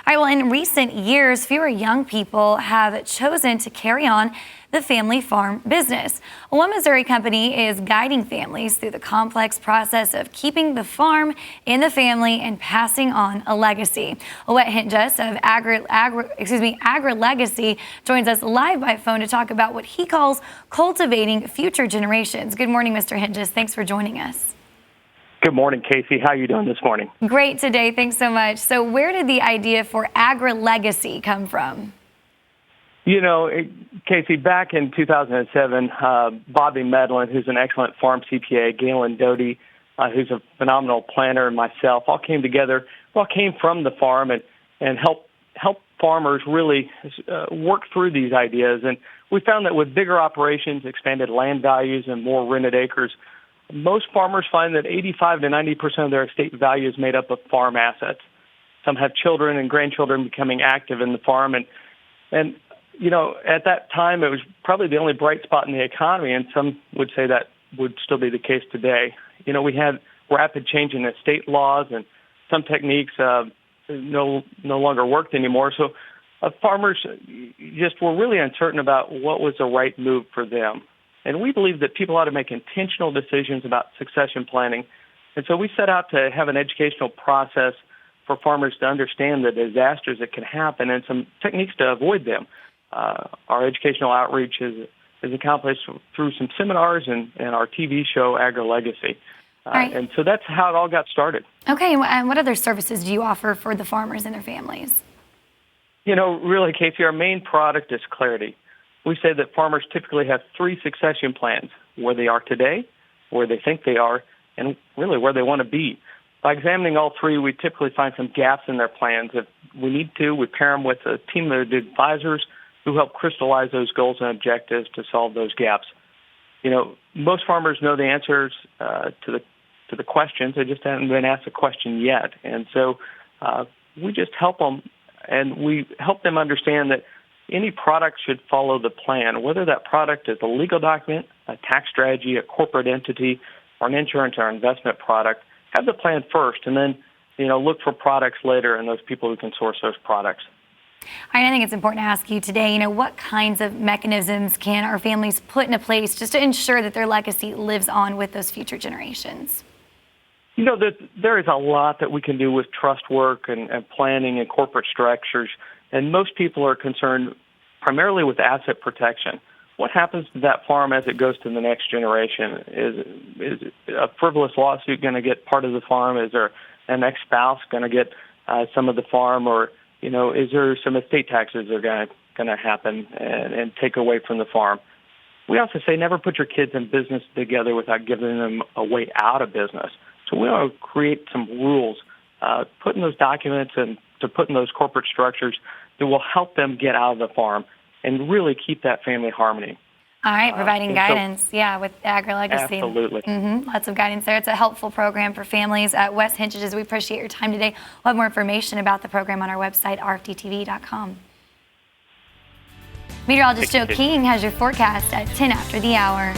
All right, well, in recent years, fewer young people have chosen to carry on the family farm business. One Missouri company is guiding families through the complex process of keeping the farm in the family and passing on a legacy. Wet Hintges of AgriLegacy joins us live by phone to talk about what he calls cultivating future generations. Good morning, Mr. Hintges. Thanks for joining us. Good morning, Casey. How are you doing this morning? Great today. Thanks so much. So where did the idea for AgriLegacy come from? You know, Casey, back in 2007, Bobby Medlin, who's an excellent farm CPA, Galen Doty, who's a phenomenal planner, and myself all came together. We all came from the farm and help farmers really work through these ideas. And we found that with bigger operations, expanded land values, and more rented acres, most farmers find that 85 to 90% of their estate value is made up of farm assets. Some have children and grandchildren becoming active in the farm. And you know, at that time, it was probably the only bright spot in the economy, and some would say that would still be the case today. You know, we had rapid change in estate laws, and some techniques no longer worked anymore. So farmers just were really uncertain about what was the right move for them. And we believe that people ought to make intentional decisions about succession planning. And so we set out to have an educational process for farmers to understand the disasters that can happen and some techniques to avoid them. Our educational outreach is accomplished through some seminars and our TV show, AgriLegacy. Right. And so that's how it all got started. Okay, and what other services do you offer for the farmers and their families? You know, really, Casey, our main product is clarity. We say that farmers typically have 3 succession plans: where they are today, where they think they are, and really where they want to be. By examining all 3, we typically find some gaps in their plans. If we need to, we pair them with a team of advisors who help crystallize those goals and objectives to solve those gaps. You know, most farmers know the answers to the questions. They just haven't been asked a question yet. And so we just help them, and we help them understand that any product should follow the plan, whether that product is a legal document, a tax strategy, a corporate entity, or an insurance or investment product. Have the plan first, and then, you know, look for products later and those people who can source those products. I think it's important to ask you today, you know, what kinds of mechanisms can our families put into place just to ensure that their legacy lives on with those future generations? You know, there is a lot that we can do with trust work and planning and corporate structures, and most people are concerned primarily with asset protection. What happens to that farm as it goes to the next generation? Is a frivolous lawsuit going to get part of the farm? Is there an ex-spouse going to get some of the farm? Or, you know, is there some estate taxes that are going to happen and take away from the farm? We also say never put your kids in business together without giving them a way out of business. So we want to create some rules, put in those documents and to put in those corporate structures that will help them get out of the farm and really keep that family harmony. All right, providing guidance, with AgriLegacy. Absolutely. Lots of guidance there. It's a helpful program for families. Wes Hintges, we appreciate your time today. We'll have more information about the program on our website, RFD-TV.com. Meteorologist Joe King has your forecast at 10 after the hour.